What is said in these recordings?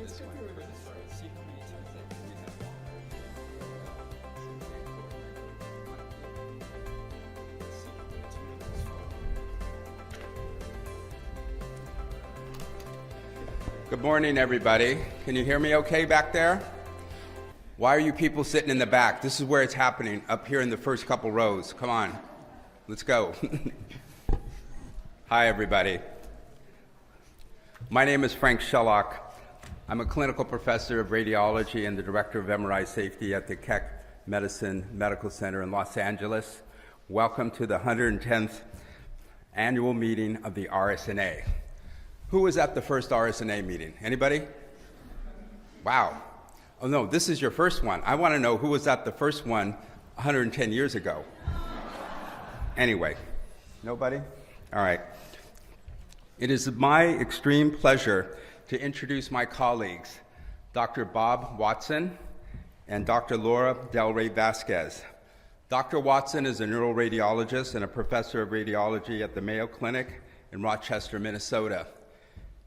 this one for the start. See how many times that we have long. Good morning, everybody. Can you hear me okay back there? Why are you people sitting in the back? This is where it's happening, up here in the first couple rows. Come on, let's go. Hi, everybody. My name is Frank Shellock. I'm a clinical professor of radiology and the director of MRI safety at the Keck Medicine Medical Center in Los Angeles. Welcome to the 110th annual meeting of the RSNA. Who was at the first RSNA meeting? Anybody? Wow. Oh no, this is your first one. I want to know who was at the first one 110 years ago. Anyway, nobody? All right. It is my extreme pleasure to introduce my colleagues, Dr. Bob Watson and Dr. Laura Del Rey Vasquez. Dr. Watson is a neuroradiologist and a professor of radiology at the Mayo Clinic in Rochester, Minnesota.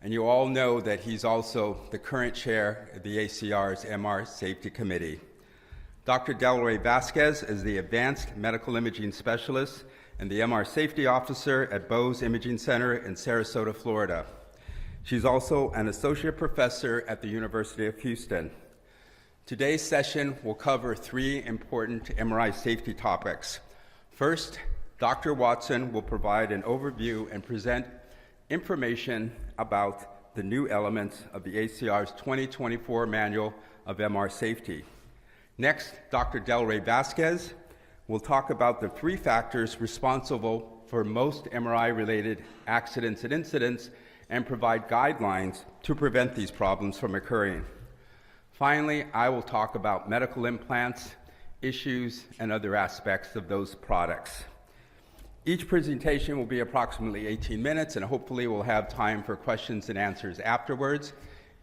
And you all know that he's also the current chair of the ACR's MR Safety Committee. Dr. Del Rey Vasquez is the Advanced Medical Imaging Specialist and the MR Safety Officer at Bose Imaging Center in Sarasota, Florida. She's also an Associate Professor at the University of Houston. Today's session will cover three important MRI safety topics. First, Dr. Watson will provide an overview and present information about the new elements of the ACR's 2024 Manual of MR Safety. Next, Dr. Del Rey Vasquez will talk about the three factors responsible for most MRI-related accidents and incidents and provide guidelines to prevent these problems from occurring. Finally, I will talk about medical implants, issues, and other aspects of those products. Each presentation will be approximately 18 minutes, and hopefully we'll have time for questions and answers afterwards.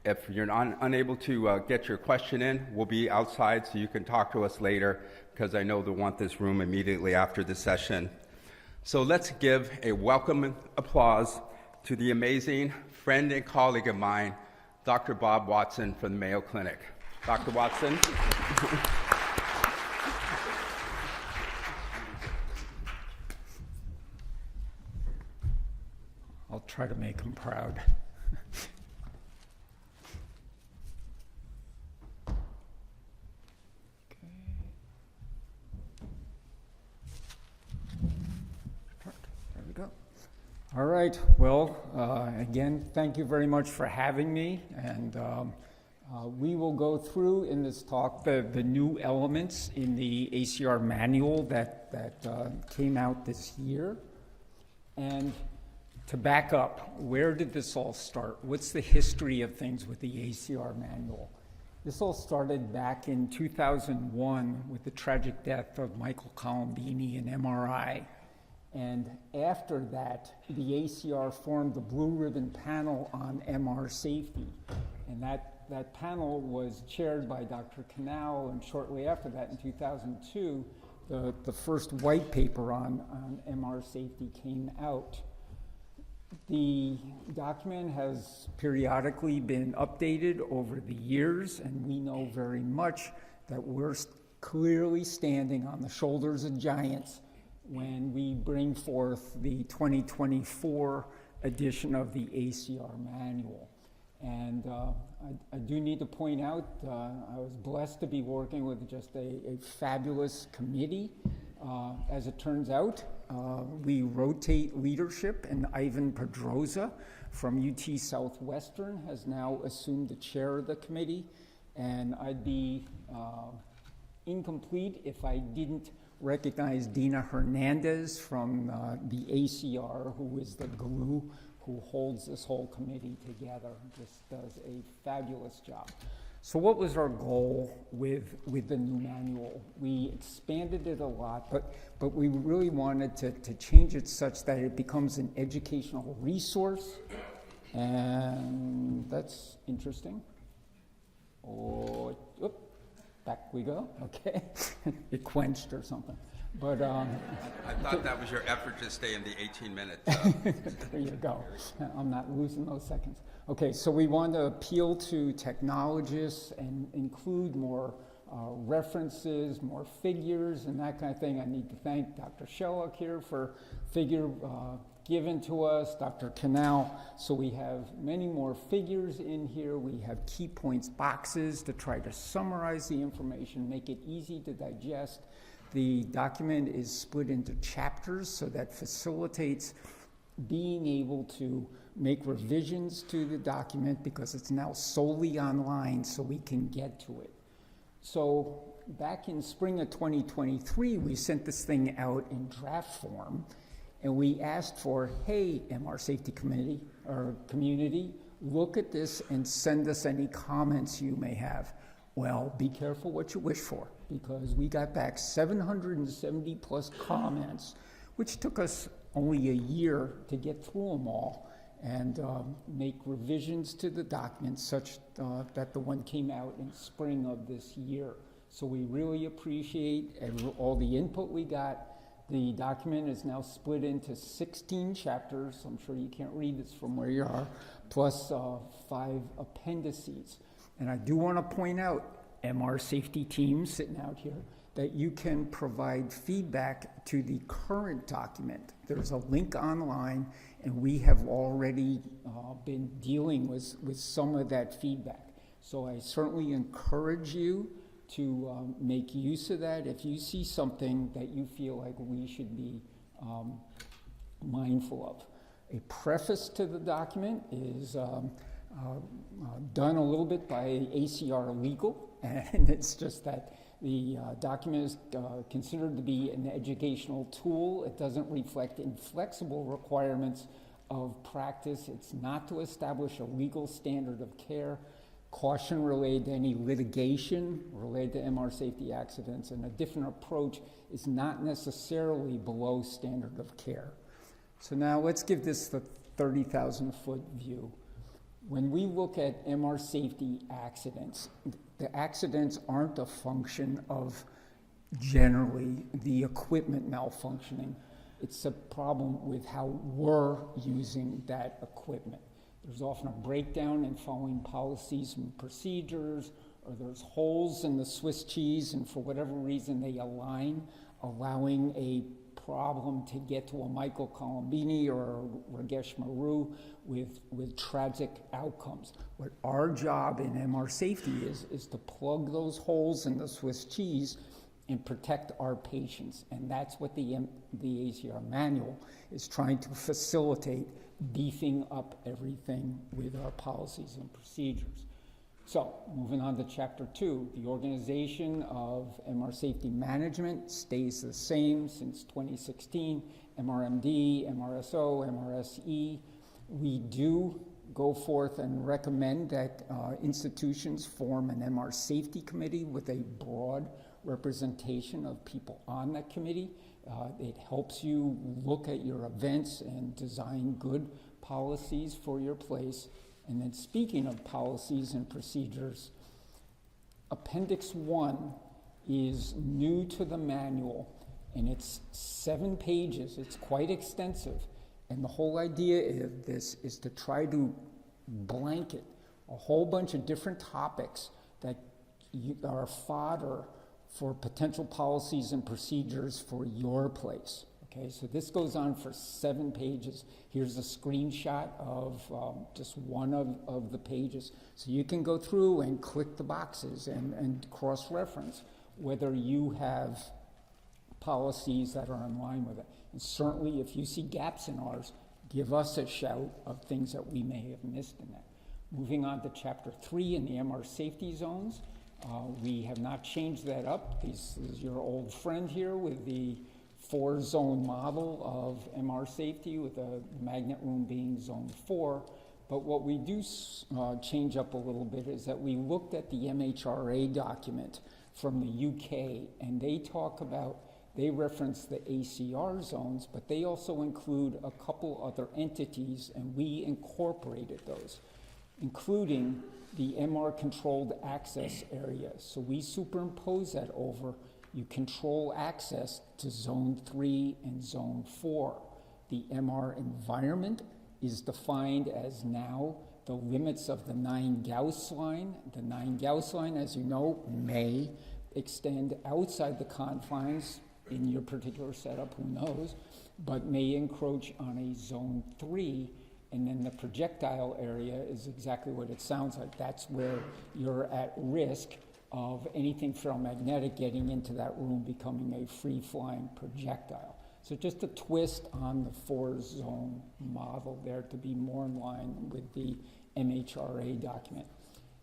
If you're unable to get your question in, we'll be outside so you can talk to us later, because I know they'll want this room immediately after the session. So let's give a welcome applause to the amazing friend and colleague of mine, Dr. Bob Watson from the Mayo Clinic. Dr. Watson. I'll try to make him proud. There we go. All right. Well, again, thank you very much for having me. And we will go through in this talk the new elements in the ACR manual that came out this year. And to back up, where did this all start? What's the history of things with the ACR manual? This all started back in 2001 with the tragic death of Michael Colombini in MRI. And after that, the ACR formed the Blue Ribbon Panel on MR safety. And that panel was chaired by Dr. Canal, and shortly after that, in 2002, the first white paper on MR safety came out. The document has periodically been updated over the years, and we know very much that we're clearly standing on the shoulders of giants when we bring forth the 2024 edition of the ACR manual. And I do need to point out, I was blessed to be working with just a fabulous committee. As it turns out, we rotate leadership, and Ivan Pedroza from UT Southwestern has now assumed the chair of the committee. And I'd be incomplete if I didn't recognize Dina Hernandez from the ACR, who is the glue who holds this whole committee together. Just does a fabulous job. So what was our goal with the new manual? We expanded it a lot, but we really wanted to change it such that it becomes an educational resource, and that's interesting. Oh, back we go, okay. It quenched or something. But I thought that was your effort to stay in the 18 minutes. there you go. I'm not losing those seconds. Okay, so we want to appeal to technologists and include more references, more figures, and that kind of thing. I need to thank Dr. Shellock here for figure given to us, Dr. Canal. So we have many more figures in here. We have key points boxes to try to summarize the information, make it easy to digest. The document is split into chapters, so that facilitates being able to make revisions to the document because it's now solely online, so we can get to it. So back in spring of 2023, we sent this thing out in draft form, and we asked for, hey, MR Safety Committee or community, look at this and send us any comments you may have. Well, be careful what you wish for, because we got back 770 plus comments, which took us only a year to get through them all and make revisions to the document such that the one came out in spring of this year. So we really appreciate all the input we got. The document is now split into 16 chapters. I'm sure you can't read this from where you are, plus 5 appendices. And I do want to point out, MR safety team sitting out here, that you can provide feedback to the current document. There's a link online, and we have already been dealing with some of that feedback. So I certainly encourage you to make use of that if you see something that you feel like we should be mindful of. A preface to the document is done a little bit by ACR Legal, and it's just that the document is considered to be an educational tool. It doesn't reflect inflexible requirements of practice. It's not to establish a legal standard of care. Caution related to any litigation related to MR safety accidents, and a different approach is not necessarily below standard of care. So now let's give this the 30,000-foot view. When we look at MR safety accidents, the accidents aren't a function of generally the equipment malfunctioning. It's a problem with how we're using that equipment. There's often a breakdown in following policies and procedures, or there's holes in the Swiss cheese, and for whatever reason they align, allowing a problem to get to a Michael Colombini or a Ragesh Maru with tragic outcomes. What our job in MR safety is to plug those holes in the Swiss cheese and protect our patients. And that's what the ACR manual is trying to facilitate, beefing up everything with our policies and procedures. So, moving on to Chapter 2, the organization of MR safety management stays the same since 2016, MRMD, MRSO, MRSE. We do go forth and recommend that institutions form an MR safety committee with a broad representation of people on that committee. It helps you look at your events and design good policies for your place. And then speaking of policies and procedures, Appendix 1 is new to the manual, and it's 7 pages. It's quite extensive. And the whole idea of this is to try to blanket a whole bunch of different topics that are fodder for potential policies and procedures for your place. Okay, so this goes on for 7 pages. Here's a screenshot of just one of the pages. So you can go through and click the boxes and cross-reference whether you have policies that are in line with it. And certainly if you see gaps in ours, give us a shout of things that we may have missed in that. Moving on to Chapter 3 in the MR safety zones. We have not changed that up. This is your old friend here with the 4-zone model of MR safety, with the magnet room being zone 4. But what we do change up a little bit is that we looked at the MHRA document from the UK, and they reference the ACR zones, but they also include a couple other entities, and we incorporated those, including the MR controlled access area. So we superimpose that over, You control access to zone 3 and zone 4. The MR environment is defined as now the limits of the 9 Gauss line. The 9 Gauss line, as you know, may extend outside the confines in your particular setup, who knows, but may encroach on a zone 3, and then the projectile area is exactly what it sounds like. That's where you're at risk of anything ferromagnetic getting into that room becoming a free-flying projectile. So just a twist on the 4-zone model there to be more in line with the MHRA document.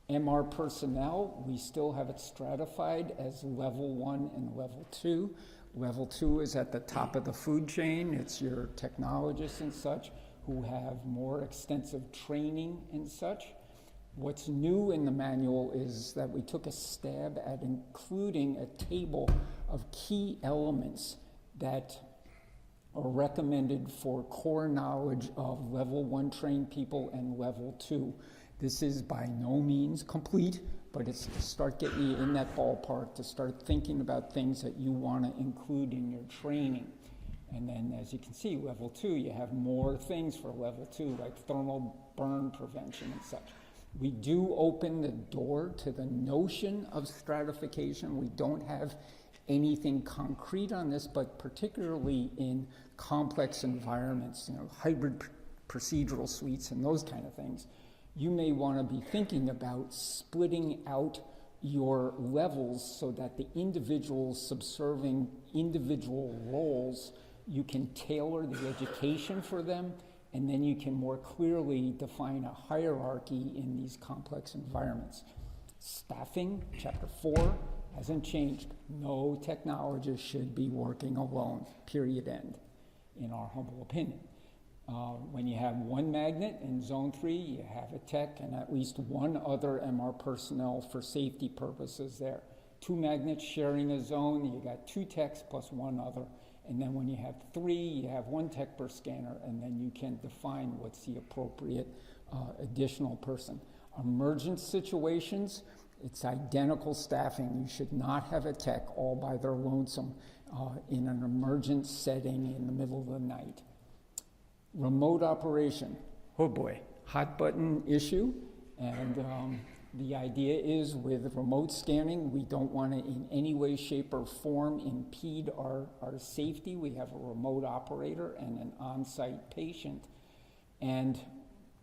MR personnel, we still have it stratified as level 1 and level 2. Level 2 is at the top of the food chain. It's your technologists and such who have more extensive training and such. What's new in the manual is that we took a stab at including a table of key elements that are recommended for core knowledge of level 1 trained people and level 2. This is by no means complete, but it's to start getting you in that ballpark, to start thinking about things that you want to include in your training. And then, as you can see, level 2, you have more things for level 2, like thermal burn prevention and such. We do open the door to the notion of stratification. We don't have anything concrete on this, but particularly in complex environments, hybrid procedural suites and those kind of things, you may want to be thinking about splitting out your levels so that the individuals subserving individual roles, you can tailor the education for them, and then you can more clearly define a hierarchy in these complex environments. Staffing, chapter 4, hasn't changed. No technologist should be working alone, period, end, in our humble opinion. When you have one magnet in zone 3, you have a tech and at least one other MR personnel for safety purposes there. 2 magnets sharing a zone, you got 2 techs plus one other. And then when you have 3, you have 1 tech per scanner, and then you can define what's the appropriate additional person. Emergent situations, it's identical staffing. You should not have a tech all by their lonesome in an emergent setting in the middle of the night. Remote operation, oh boy, hot button issue. And the idea is with remote scanning, we don't want to in any way, shape, or form impede our safety. We have a remote operator and an on-site patient. And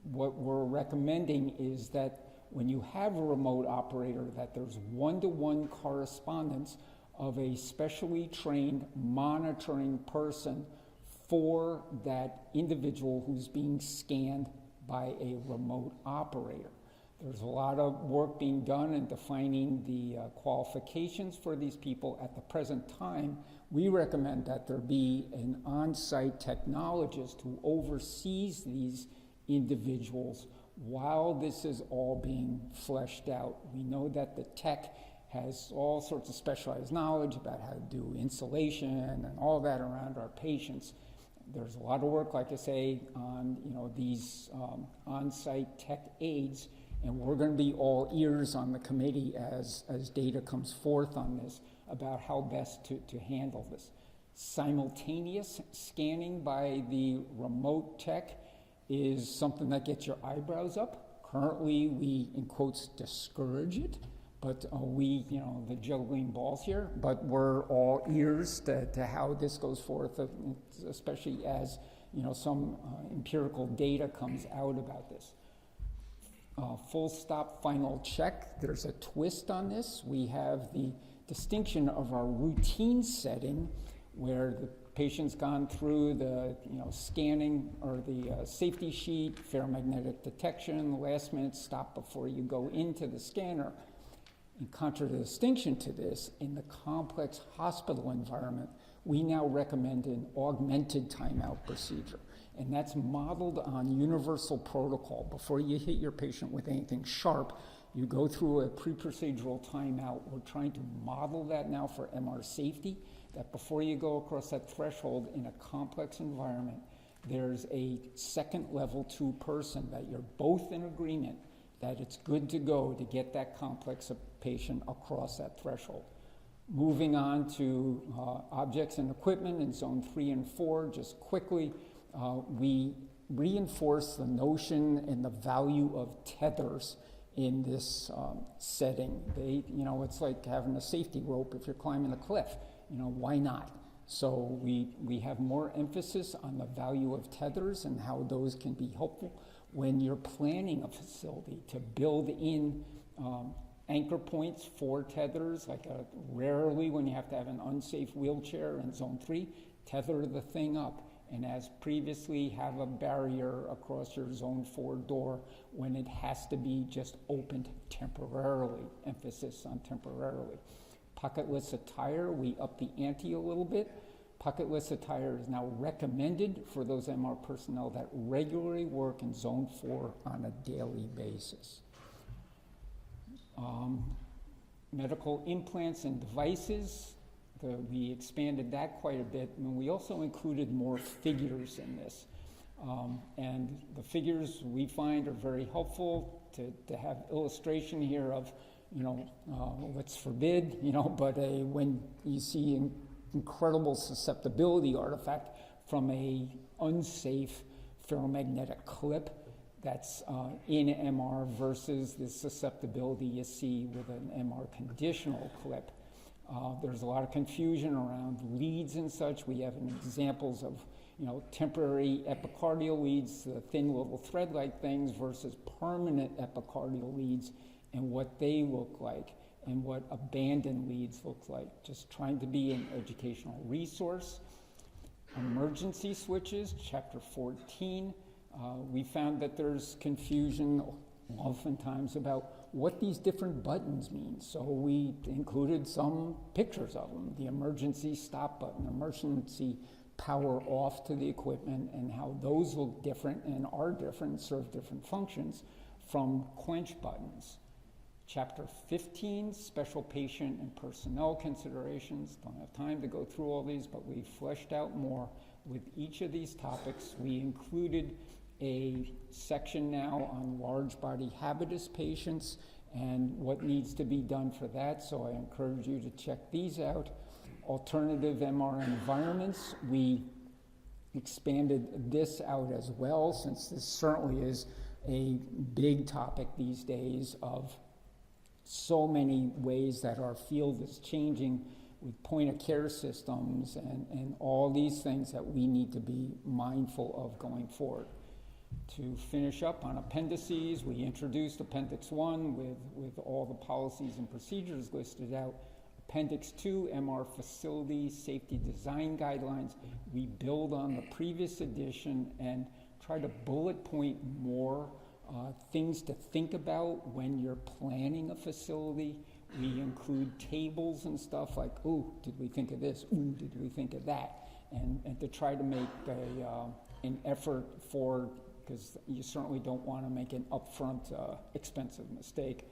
what we're recommending is that when you have a remote operator, that there's one-to-one correspondence of a specially trained monitoring person for that individual who's being scanned by a remote operator. There's a lot of work being done in defining the qualifications for these people. At the present time, we recommend that there be an on-site technologist who oversees these individuals while this is all being fleshed out. We know that the tech has all sorts of specialized knowledge about how to do insulation and all that around our patients. There's a lot of work, like I say, on these on-site tech aids, and we're going to be all ears on the committee as data comes forth on this about how best to handle this. Simultaneous scanning by the remote tech is something that gets your eyebrows up. Currently, we, in quotes, discourage it, but the juggling balls here, but we're all ears to how this goes forth, especially as, some empirical data comes out about this. Full stop, final check. There's a twist on this. We have the distinction of our routine setting where the patient's gone through the scanning or the safety sheet, ferromagnetic detection, last minute stop before you go into the scanner. In contradistinction to this, in the complex hospital environment, we now recommend an augmented timeout procedure. And that's modeled on universal protocol. Before you hit your patient with anything sharp, you go through a pre-procedural timeout. We're trying to model that now for MR safety, that before you go across that threshold in a complex environment, there's a second level 2 person that you're both in agreement that it's good to go to get that complex patient across that threshold. Moving on to objects and equipment in zone 3 and 4, just quickly, we reinforce the notion and the value of tethers in this setting. It's like having a safety rope if you're climbing a cliff. Why not? So we have more emphasis on the value of tethers and how those can be helpful when you're planning a facility to build in anchor points for tethers, rarely when you have to have an unsafe wheelchair in zone 3, tether the thing up. And as previously, have a barrier across your zone 4 door when it has to be just opened temporarily, emphasis on temporarily. Pocketless attire, we up the ante a little bit. Pocketless attire is now recommended for those MR personnel that regularly work in zone 4 on a daily basis. Medical implants and devices, we expanded that quite a bit, and we also included more figures in this. And the figures we find are very helpful to have illustration here of, let's forbid, but when you see incredible susceptibility artifact from a unsafe ferromagnetic clip that's in MR versus the susceptibility you see with an MR conditional clip. There's a lot of confusion around leads and such. We have examples of, temporary epicardial leads, the thin little thread-like things, versus permanent epicardial leads and what they look like and what abandoned leads look like. Just trying to be an educational resource. Emergency switches, chapter 14. We found that there's confusion oftentimes about what these different buttons mean. So we included some pictures of them, the emergency stop button, emergency power off to the equipment, and how those look different and are different, serve different functions from quench buttons. Chapter 15, special patient and personnel considerations. Don't have time to go through all these, but we fleshed out more with each of these topics. We included a section now on large body habitus patients and what needs to be done for that, so I encourage you to check these out. Alternative MR environments, we expanded this out as well, since this certainly is a big topic these days of so many ways that our field is changing with point of care systems and all these things that we need to be mindful of going forward. To finish up on appendices, we introduced Appendix 1 with all the policies and procedures listed out. Appendix 2, MR Facility Safety Design Guidelines. We build on the previous edition and try to bullet point more things to think about when you're planning a facility. We include tables and stuff like, ooh, did we think of this? Ooh, did we think of that? And to try to make an effort for, because you certainly don't want to make an upfront expensive mistake.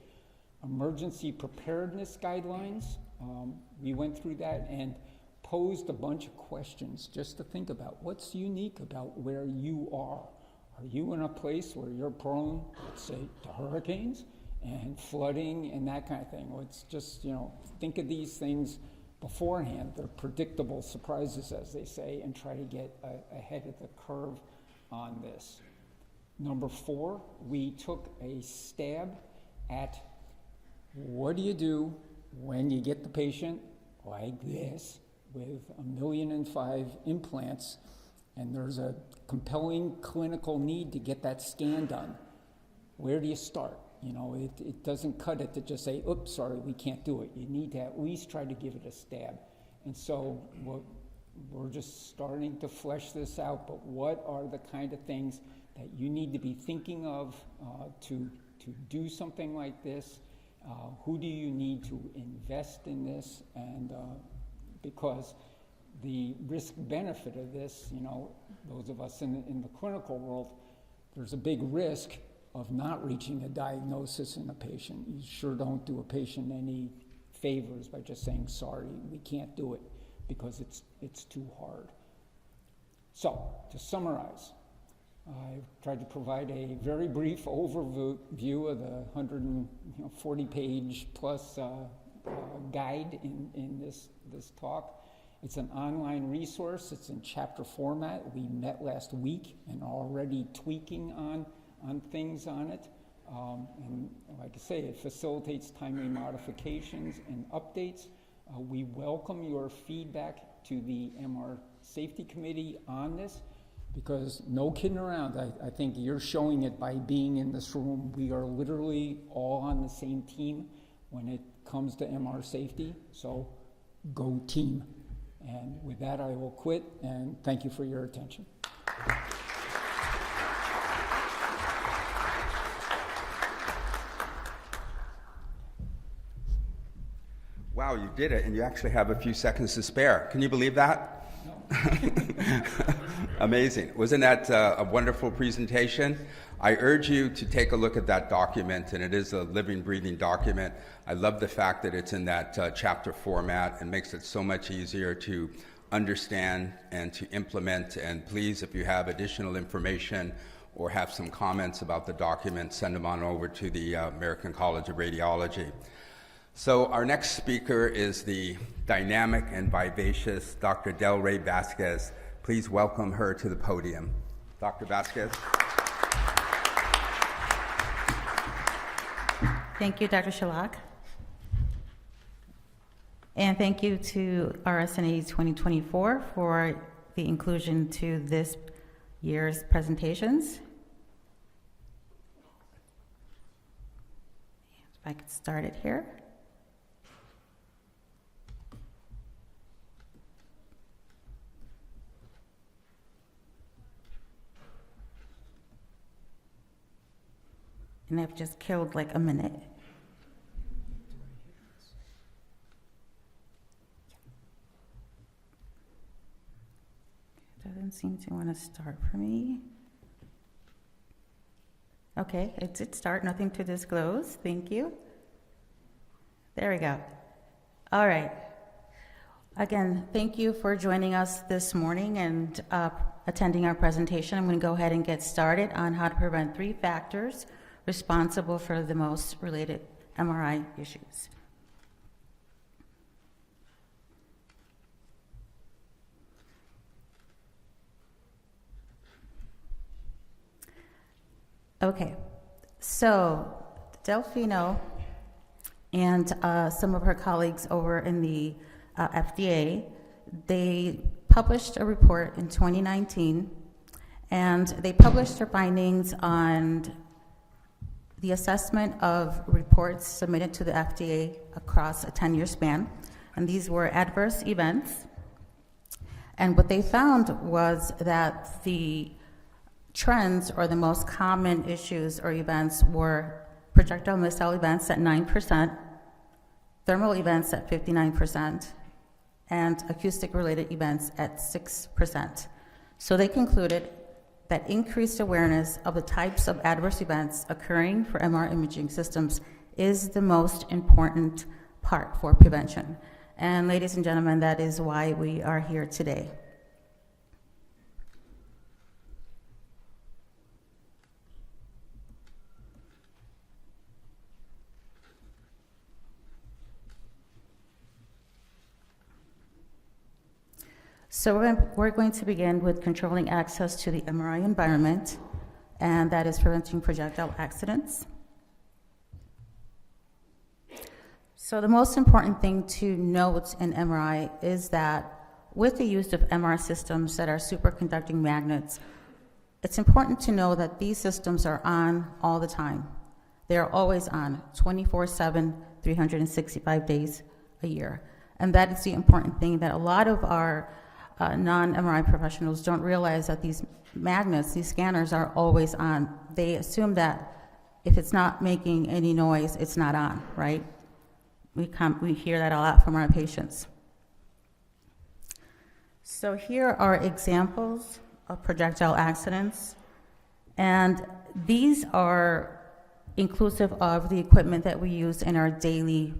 Emergency preparedness guidelines, we went through that and posed a bunch of questions just to think about what's unique about where you are. Are you in a place where you're prone, let's say, to hurricanes and flooding and that kind of thing? Let's just, think of these things beforehand. They're predictable surprises, as they say, and try to get ahead of the curve on this. Number 4, we took a stab at what do you do when you get the patient like this with 1.5 million implants and there's a compelling clinical need to get that scan done. Where do you start? It doesn't cut it to just say, oops, sorry, we can't do it. You need to at least try to give it a stab. And so we're just starting to flesh this out, but what are the kind of things that you need to be thinking of to do something like this? Who do you need to invest in this? And because the risk benefit of this, those of us in the clinical world, there's a big risk of not reaching a diagnosis in a patient. You sure don't do a patient any favors by just saying, sorry, we can't do it because it's too hard. So, to summarize, I tried to provide a very brief overview of the 140-page plus guide in this talk. It's an online resource. It's in chapter format. We met last week and already tweaking on things on it. And like I say, it facilitates timely modifications and updates. We welcome your feedback to the MR Safety Committee on this, because no kidding around, I think you're showing it by being in this room. We are literally all on the same team when it comes to MR safety, so go team. And with that, I will quit, and thank you for your attention. Wow, you did it, and you actually have a few seconds to spare. Can you believe that? No. Amazing. Wasn't that a wonderful presentation? I urge you to take a look at that document, and it is a living, breathing document. I love the fact that it's in that chapter format and makes it so much easier to understand and to implement. And please, if you have additional information or have some comments about the document, send them on over to the American College of Radiology. So our next speaker is the dynamic and vivacious Dr. Delray Vasquez. Please welcome her to the podium. Dr. Vasquez. Thank you, Dr. Shalak. And thank you to RSNA 2024 for the inclusion to this year's presentations. If I could start it here. And I've just killed like a minute. Doesn't seem to want to start for me. Okay, it did start, nothing to disclose. Thank you. There we go. All right. Again, thank you for joining us this morning and attending our presentation. I'm going to go ahead and get started on how to prevent 3 factors responsible for the most related MRI issues. Okay, so Delfino and some of her colleagues over in the FDA, they published a report in 2019, and they published their findings on the assessment of reports submitted to the FDA across a 10-year span, and these were adverse events. And what they found was that the trends or the most common issues or events were projectile missile events at 9%, thermal events at 59%, and acoustic-related events at 6%. So they concluded that increased awareness of the types of adverse events occurring for MR imaging systems is the most important part for prevention. And ladies and gentlemen, that is why we are here today. So we're going to begin with controlling access to the MRI environment, and that is preventing projectile accidents. So the most important thing to note in MRI is that with the use of MR systems that are superconducting magnets, it's important to know that these systems are on all the time. They are always on, 24/7, 365 days a year. And that is the important thing that a lot of our non-MRI professionals don't realize, that these magnets, these scanners are always on. They assume that if it's not making any noise, it's not on, right? We hear that a lot from our patients. So here are examples of projectile accidents, and these are inclusive of the equipment that we use in our daily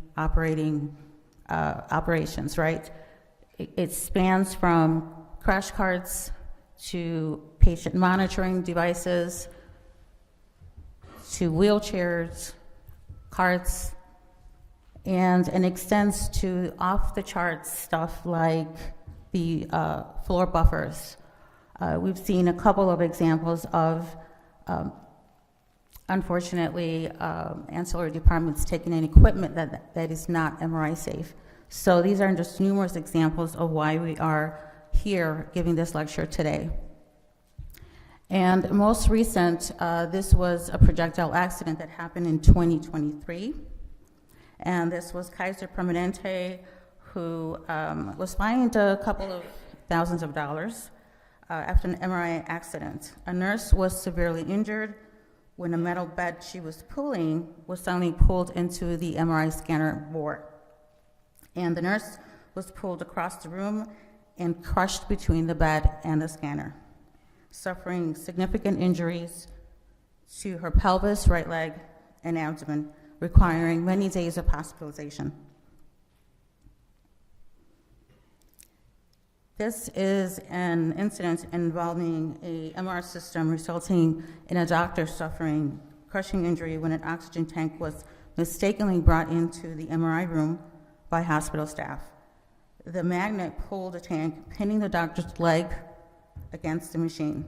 operations, right? It spans from crash carts to patient monitoring devices to wheelchairs, carts, and extends to off-the-charts stuff like the floor buffers. We've seen a couple of examples of, unfortunately, ancillary departments taking in equipment that is not MRI safe. So these are just numerous examples of why we are here giving this lecture today. And most recent, this was a projectile accident that happened in 2023. And this was Kaiser Permanente, who was fined a couple of thousands of dollars after an MRI accident. A nurse was severely injured when a metal bed she was pulling was suddenly pulled into the MRI scanner board. And the nurse was pulled across the room and crushed between the bed and the scanner, suffering significant injuries to her pelvis, right leg, and abdomen, requiring many days of hospitalization. This is an incident involving a MR system resulting in a doctor suffering crushing injury when an oxygen tank was mistakenly brought into the MRI room by hospital staff. The magnet pulled the tank, pinning the doctor's leg against the machine.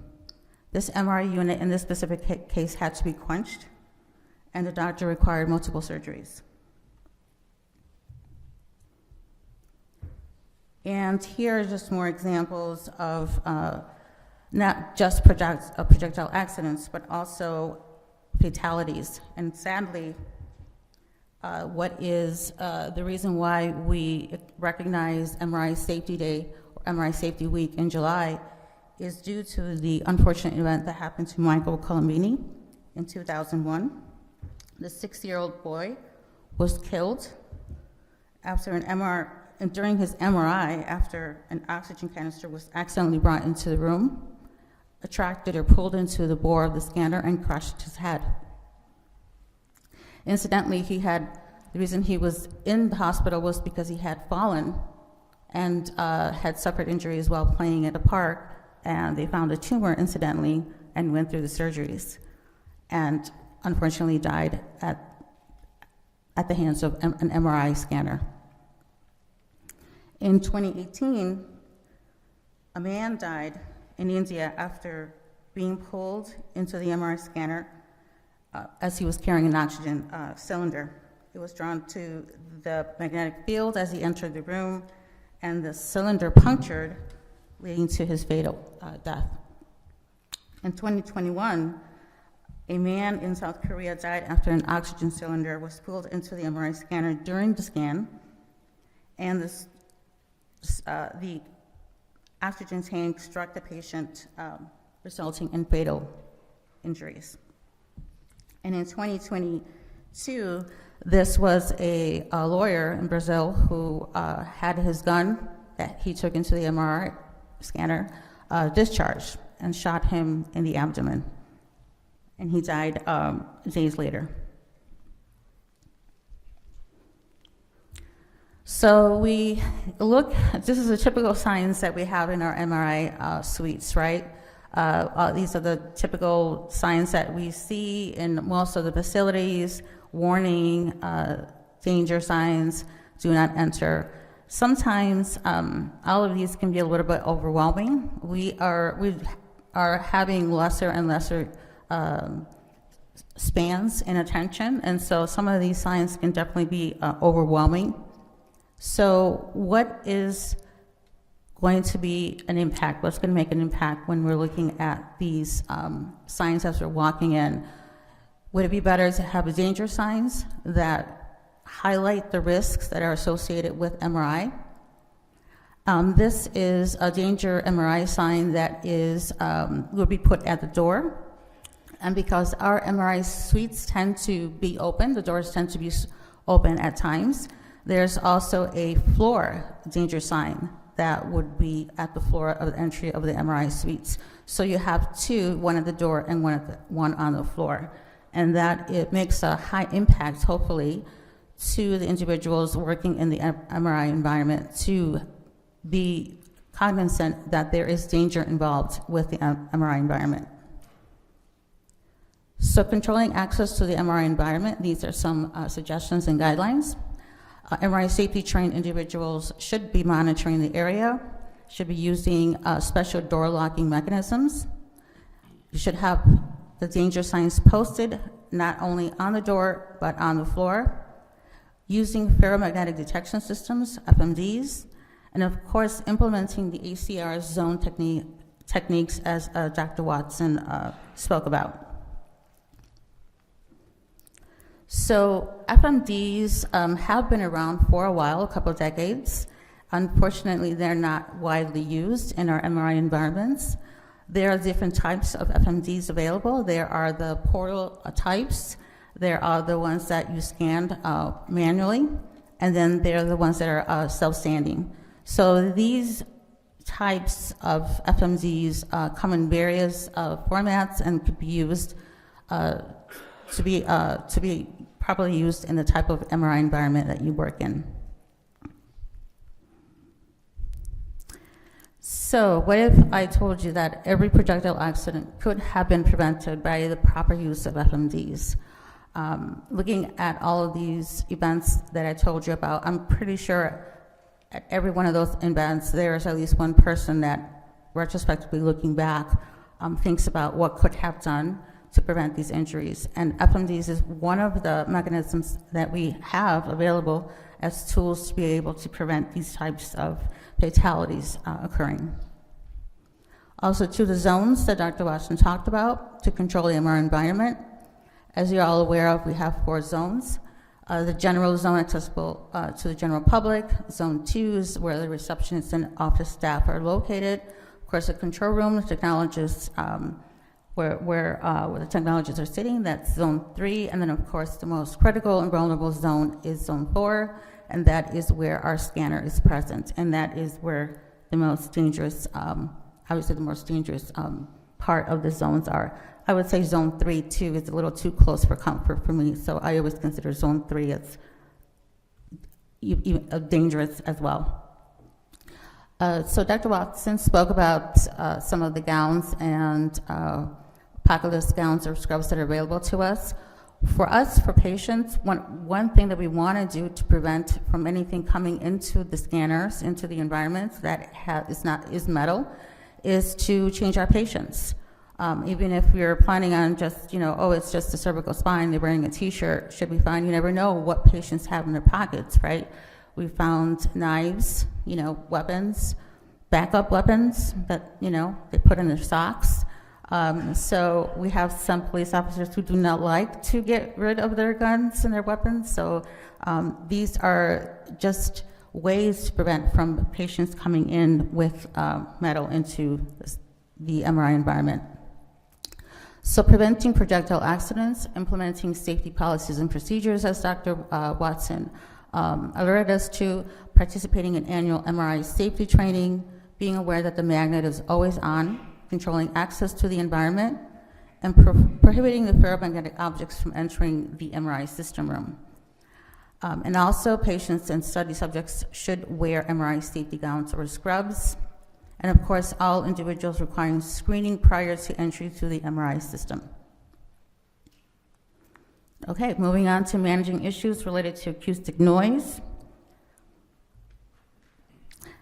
This MRI unit in this specific case had to be quenched, and the doctor required multiple surgeries. And here are just more examples of not just projectile accidents, but also fatalities. And sadly, what is the reason why we recognize MRI Safety Day, or MRI Safety Week in July, is due to the unfortunate event that happened to Michael Colombini in 2001. The 6-year-old boy was killed after during his MRI, after an oxygen canister was accidentally brought into the room, attracted or pulled into the bore of the scanner, and crushed his head. Incidentally, the reason he was in the hospital was because he had fallen and had suffered injuries while playing at a park, and they found a tumor incidentally and went through the surgeries, and unfortunately died at the hands of an MRI scanner. In 2018, a man died in India after being pulled into the MRI scanner as he was carrying an oxygen cylinder. It was drawn to the magnetic field as he entered the room, and the cylinder punctured, leading to his fatal death. In 2021, a man in South Korea died after an oxygen cylinder was pulled into the MRI scanner during the scan, and the oxygen tank struck the patient, resulting in fatal injuries. And in 2022, this was a lawyer in Brazil who had his gun that he took into the MRI scanner discharged and shot him in the abdomen. And he died days later. So we look, this is a typical signs that we have in our MRI suites, right? These are the typical signs that we see in most of the facilities: warning, danger signs, do not enter. Sometimes all of these can be a little bit overwhelming. We are having lesser and lesser spans in attention, and so some of these signs can definitely be overwhelming. So what is going to be an impact? What's going to make an impact when we're looking at these signs as we're walking in? Would it be better to have danger signs that highlight the risks that are associated with MRI? This is a danger MRI sign that will be put at the door. And because our MRI suites tend to be open, the doors tend to be open at times, there's also a floor danger sign that would be at the floor of the entry of the MRI suites. So you have two, one at the door and one on the floor. And that it makes a high impact, hopefully, to the individuals working in the MRI environment to be cognizant that there is danger involved with the MRI environment. So controlling access to the MRI environment, these are some suggestions and guidelines. MRI safety trained individuals should be monitoring the area, should be using special door locking mechanisms. You should have the danger signs posted not only on the door but on the floor, using ferromagnetic detection systems, FMDs, and of course implementing the ACR zone techniques as Dr. Watson spoke about. So FMDs have been around for a while, a couple of decades. Unfortunately, they're not widely used in our MRI environments. There are different types of FMDs available. There are the portal types. There are the ones that you scan manually, and then there are the ones that are self-standing. So these types of FMDs come in various formats and could be used to be properly used in the type of MRI environment that you work in. So what if I told you that every projectile accident could have been prevented by the proper use of FMDs? Looking at all of these events that I told you about, I'm pretty sure at every one of those events, there's at least one person that, retrospectively looking back, thinks about what could have done to prevent these injuries. And FMDs is one of the mechanisms that we have available as tools to be able to prevent these types of fatalities occurring. Also, to the zones that Dr. Watson talked about to control the MR environment. As you're all aware of, we have 4 zones. The general zone accessible to the general public. Zone 2 is where the receptionists and office staff are located. Of course, the control room, the technologists, where the technologists are sitting, that's zone 3. And then, of course, the most critical and vulnerable zone is zone 4, and that is where our scanner is present. And that is where the most dangerous, obviously the most dangerous part of the zones are. I would say zone 3 too is a little too close for comfort for me, so I always consider zone 3 as dangerous as well. So Dr. Watson spoke about some of the gowns and pocketless gowns or scrubs that are available to us. For us, for patients, one thing that we want to do to prevent from anything coming into the scanners, into the environment that is metal, is to change our patients. Even if you're planning on just, it's just a cervical spine, they're wearing a t-shirt, should be fine. You never know what patients have in their pockets, right? We found knives, weapons, backup weapons that, they put in their socks. So we have some police officers who do not like to get rid of their guns and their weapons. So these are just ways to prevent from patients coming in with metal into the MRI environment. So preventing projectile accidents, implementing safety policies and procedures, as Dr. Watson alerted us to, participating in annual MRI safety training, being aware that the magnet is always on, controlling access to the environment, and prohibiting the ferromagnetic objects from entering the MRI system room. And also, patients and study subjects should wear MRI safety gowns or scrubs. And of course, all individuals requiring screening prior to entry to the MRI system. Okay, moving on to managing issues related to acoustic noise.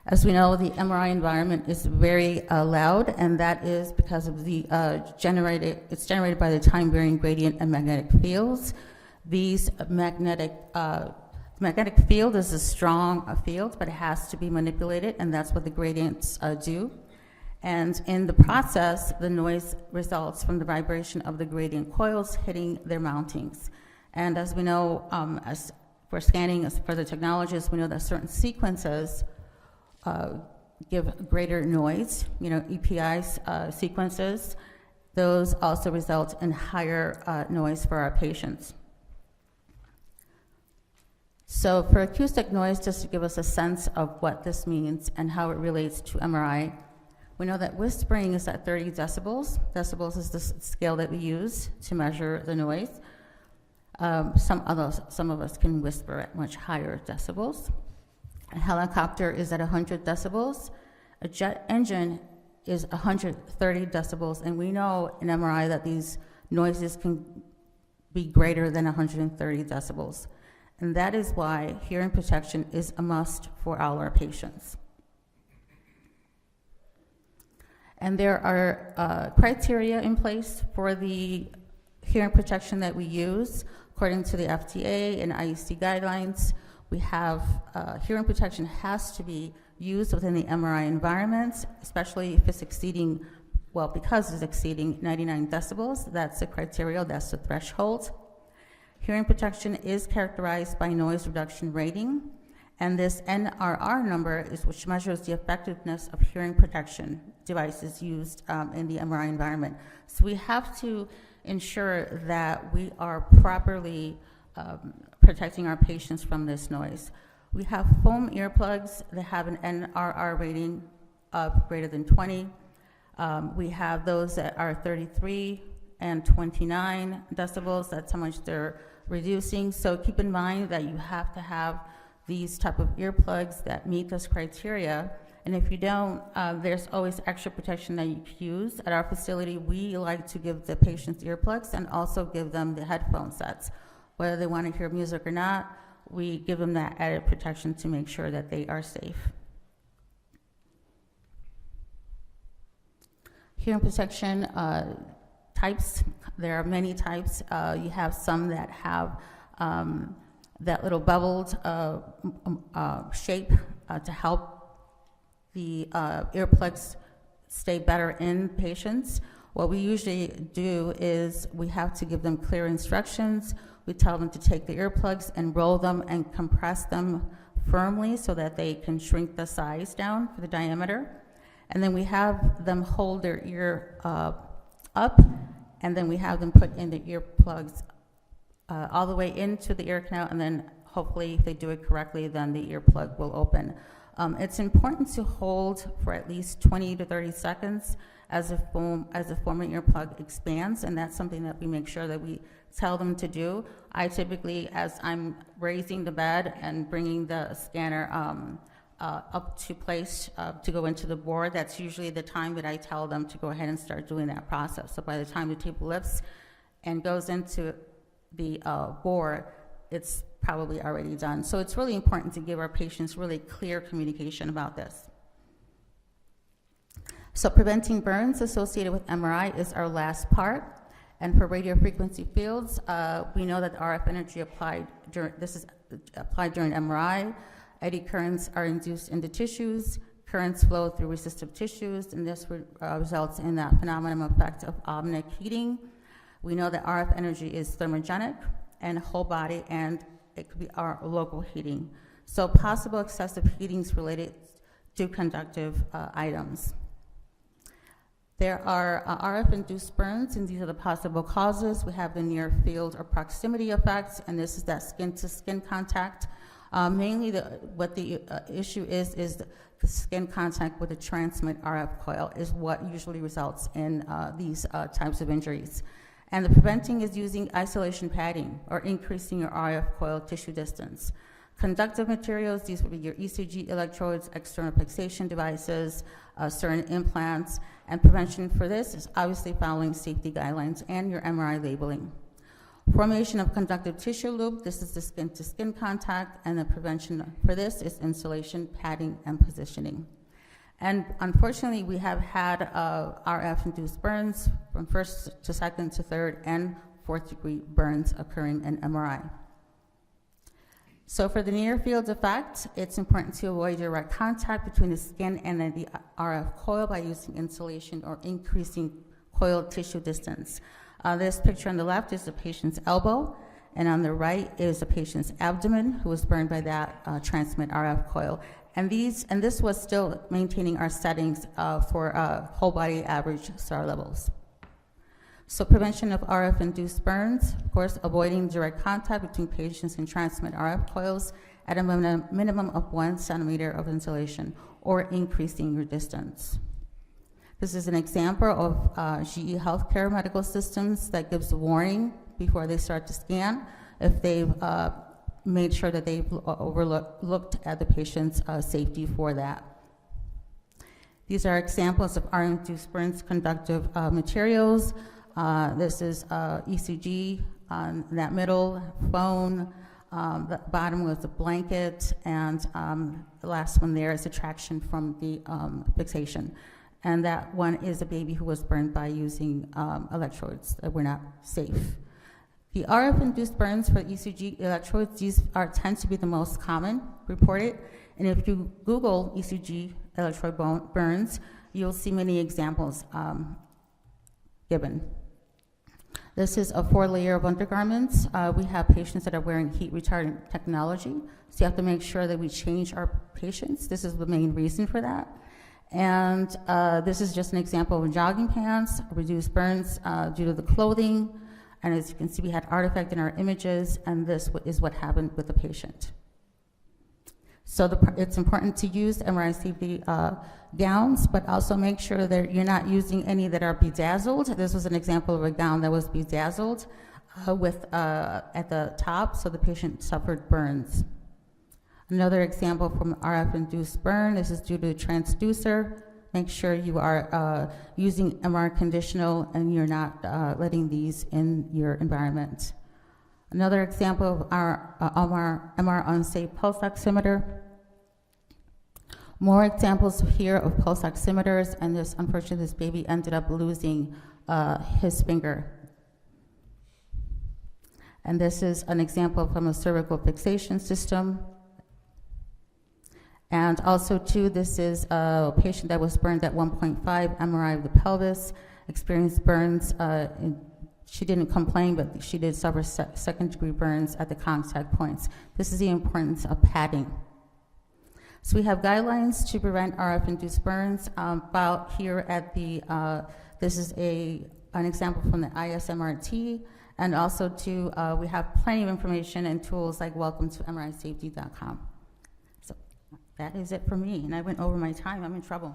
As we know, the MRI environment is very loud, and that is because of the it's generated by the time-varying gradient and magnetic fields. These magnetic field is a strong field, but it has to be manipulated, and that's what the gradients do. And in the process, the noise results from the vibration of the gradient coils hitting their mountings. And as we know, as for scanning, as for the technologists, we know that certain sequences give greater noise, EPI sequences. Those also result in higher noise for our patients. So for acoustic noise, just to give us a sense of what this means and how it relates to MRI, we know that whispering is at 30 decibels. Decibels is the scale that we use to measure the noise. Some of us can whisper at much higher decibels. A helicopter is at 100 decibels. A jet engine is 130 decibels, and we know in MRI that these noises can be greater than 130 decibels. And that is why hearing protection is a must for all our patients. And there are criteria in place for the hearing protection that we use. According to the FDA and IEC guidelines, we have hearing protection has to be used within the MRI environment, especially if it's exceeding, well, because it's exceeding 99 decibels. That's the criteria, that's the threshold. Hearing protection is characterized by noise reduction rating, and this NRR number is which measures the effectiveness of hearing protection devices used in the MRI environment. So we have to ensure that we are properly protecting our patients from this noise. We have foam earplugs that have an NRR rating of greater than 20. We have those that are 33 and 29 decibels. That's how much they're reducing. So keep in mind that you have to have these type of earplugs that meet this criteria. And if you don't, there's always extra protection that you can use. At our facility, we like to give the patients earplugs and also give them the headphone sets. Whether they want to hear music or not, we give them that added protection to make sure that they are safe. Hearing protection types, there are many types. You have some that have that little bubbled shape to help the earplugs stay better in patients. What we usually do is we have to give them clear instructions. We tell them to take the earplugs and roll them and compress them firmly so that they can shrink the size down for the diameter. And then we have them hold their ear up, and then we have them put in the earplugs all the way into the ear canal, and then hopefully if they do it correctly, then the earplug will open. It's important to hold for at least 20 to 30 seconds as the former earplug expands, and that's something that we make sure that we tell them to do. I typically, as I'm raising the bed and bringing the scanner up to place to go into the bore, that's usually the time that I tell them to go ahead and start doing that process. So by the time the table lifts and goes into the bore, it's probably already done. So it's really important to give our patients really clear communication about this. So preventing burns associated with MRI is our last part. And for radio frequency fields, we know that RF energy applied during MRI. Eddy currents are induced into tissues. Currents flow through resistive tissues, and this results in that phenomenon effect of ohmic heating. We know that RF energy is thermogenic and whole body, and it could be our local heating. So possible excessive heating is related to conductive items. There are RF-induced burns, and these are the possible causes. We have the near field or proximity effects, and this is that skin-to-skin contact. Mainly what the issue is the skin contact with the transmit RF coil is what usually results in these types of injuries. And the preventing is using isolation padding or increasing your RF coil tissue distance. Conductive materials, these would be your ECG electrodes, external fixation devices, certain implants, and prevention for this is obviously following safety guidelines and your MRI labeling. Formation of conductive tissue loop, this is the skin-to-skin contact, and the prevention for this is insulation, padding, and positioning. And unfortunately, we have had RF-induced burns from first to second to third and fourth degree burns occurring in MRI. So for the near field effect, it's important to avoid direct contact between the skin and then the RF coil by using insulation or increasing coil tissue distance. This picture on the left is the patient's elbow, and on the right is the patient's abdomen who was burned by that transmit RF coil. And this was still maintaining our settings for whole body average SAR levels. So prevention of RF-induced burns, of course, avoiding direct contact between patients and transmit RF coils at a minimum of 1 centimeter of insulation, or increasing your distance. This is an example of GE Healthcare medical systems that gives a warning before they start to scan if they've made sure that they've looked at the patient's safety for that. These are examples of RF-induced burns conductive materials. This is ECG on that middle, phone, The bottom was a blanket, and the last one there is a traction from the fixation. And that one is a baby who was burned by using electrodes that were not safe. The RF-induced burns for ECG electrodes, these tend to be the most common reported. And if you Google ECG electrode burns, you'll see many examples given. This is a 4-layer of undergarments. We have patients that are wearing heat retardant technology, so you have to make sure that we change our patients. This is the main reason for that. And this is just an example of jogging pants, reduced burns due to the clothing. And as you can see, we had artifact in our images, and this is what happened with the patient. So it's important to use MRI safety gowns, but also make sure that you're not using any that are bedazzled. This was an example of a gown that was bedazzled with at the top, so the patient suffered burns. Another example from RF-induced burn, this is due to transducer. Make sure you are using MR conditional and you're not letting these in your environment. Another example of our MR unsafe pulse oximeter. More examples here of pulse oximeters, and unfortunately, this baby ended up losing his finger. And this is an example from a cervical fixation system. And also, too, this is a patient that was burned at 1.5 MRI of the pelvis, experienced burns. She didn't complain, but she did suffer second-degree burns at the contact points. This is the importance of padding. So we have guidelines to prevent RF-induced burns. About here at the, this is an example from the ISMRT, and also too, we have plenty of information and tools like welcome to MRIsafety.com. So that is it for me, and I went over my time. I'm in trouble.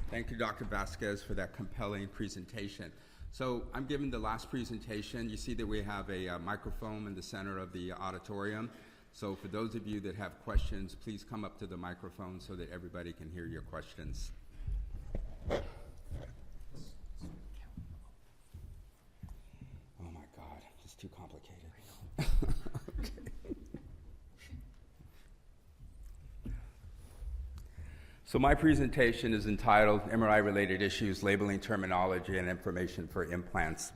Thank you, Dr. Vasquez, for that compelling presentation. So I'm giving the last presentation. You see that we have a microphone in the center of the auditorium. So for those of you that have questions, please come up to the microphone so that everybody can hear your questions. Oh my God, it's too complicated. Okay. So my presentation is entitled MRI-Related Issues, Labeling Terminology and Information for Implants.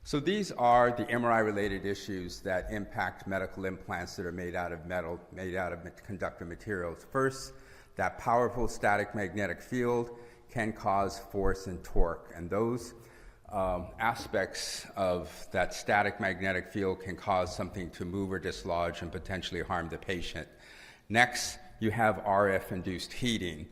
So these are the MRI-related issues that impact medical implants that are made out of metal, made out of conductive materials. First, that powerful static magnetic field can cause force and torque, and those aspects of that static magnetic field can cause something to move or dislodge and potentially harm the patient. Next, you have RF-induced heating.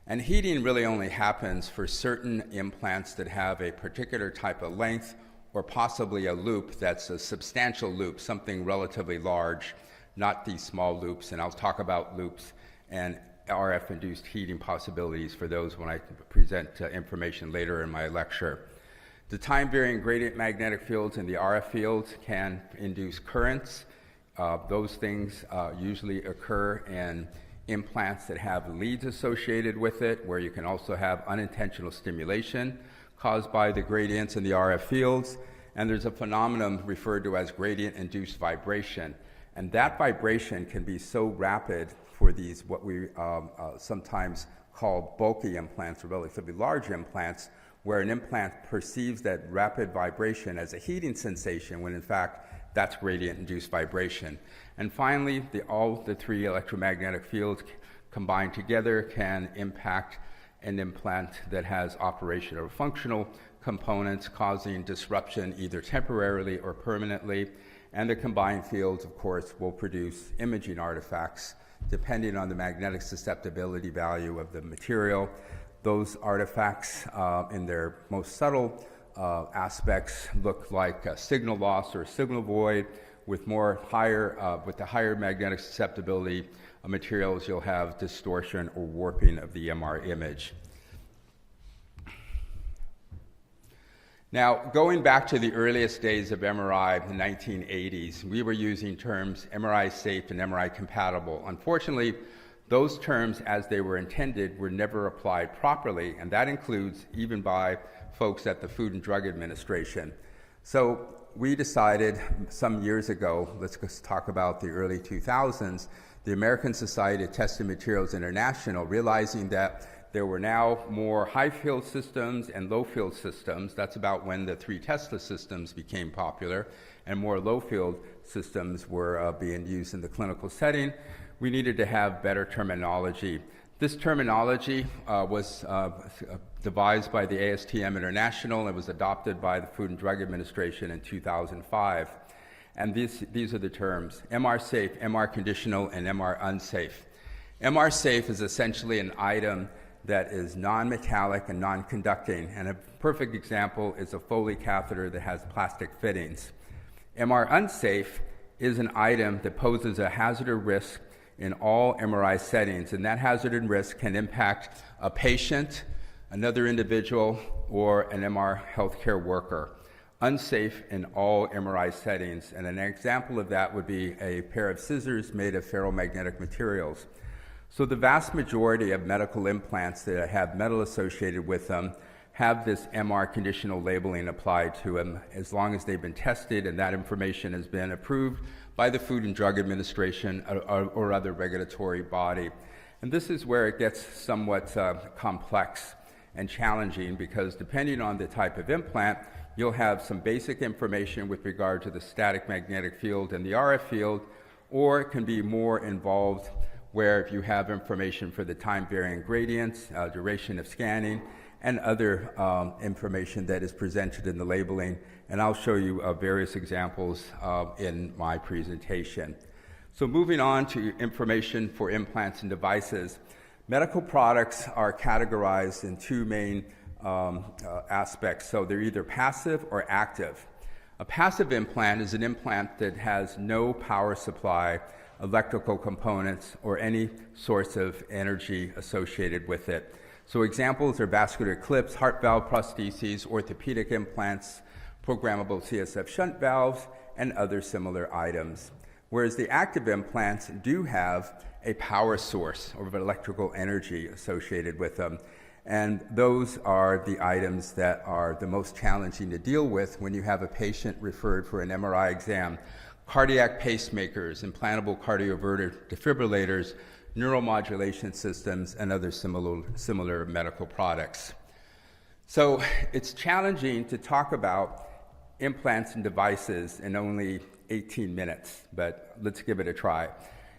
And heating really only happens for certain implants that have a particular type of length or possibly a loop that's a substantial loop, something relatively large, not these small loops. And I'll talk about loops and RF-induced heating possibilities for those when I present information later in my lecture. The time-varying gradient magnetic fields in the RF fields can induce currents. Those things usually occur in implants that have leads associated with it, where you can also have unintentional stimulation caused by the gradients in the RF fields. And there's a phenomenon referred to as gradient-induced vibration. And that vibration can be so rapid for these, what we sometimes call bulky implants or relatively large implants, where an implant perceives that rapid vibration as a heating sensation when in fact that's gradient-induced vibration. And finally, all the three electromagnetic fields combined together can impact an implant that has operational or functional components, causing disruption either temporarily or permanently. And the combined fields, of course, will produce imaging artifacts depending on the magnetic susceptibility value of the material. Those artifacts, in their most subtle aspects, look like a signal loss or a signal void. With the higher magnetic susceptibility materials, you'll have distortion or warping of the MR image. Now, going back to the earliest days of MRI, the 1980s, we were using terms MRI safe and MRI compatible. Unfortunately, those terms, as they were intended, were never applied properly, and that includes even by folks at the Food and Drug Administration. So we decided some years ago, let's just talk about the early 2000s, the American Society of Testing Materials International, realizing that there were now more high-field systems and low-field systems. That's about when the 3 Tesla systems became popular, and more low-field systems were being used in the clinical setting. We needed to have better terminology. This terminology was devised by the ASTM International and was adopted by the Food and Drug Administration in 2005. And these are the terms: MR safe, MR conditional, and MR unsafe. MR safe is essentially an item that is non-metallic and non-conducting, and a perfect example is a Foley catheter that has plastic fittings. MR unsafe is an item that poses a hazard or risk in all MRI settings, and that hazard and risk can impact a patient, another individual, or an MR healthcare worker. Unsafe in all MRI settings, and an example of that would be a pair of scissors made of ferromagnetic materials. So the vast majority of medical implants that have metal associated with them have this MR conditional labeling applied to them as long as they've been tested and that information has been approved by the Food and Drug Administration or other regulatory body. And this is where it gets somewhat complex and challenging, because depending on the type of implant, you'll have some basic information with regard to the static magnetic field and the RF field, or it can be more involved where you have information for the time-varying gradients, duration of scanning, and other information that is presented in the labeling. And I'll show you various examples in my presentation. So moving on to information for implants and devices, medical products are categorized in 2 main aspects. So they're either passive or active. A passive implant is an implant that has no power supply, electrical components, or any source of energy associated with it. So examples are vascular clips, heart valve prostheses, orthopedic implants, programmable CSF shunt valves, and other similar items. Whereas the active implants do have a power source of electrical energy associated with them. And those are the items that are the most challenging to deal with when you have a patient referred for an MRI exam. Cardiac pacemakers, implantable cardioverter defibrillators, neuromodulation systems, and other similar medical products. So it's challenging to talk about implants and devices in only 18 minutes, but let's give it a try.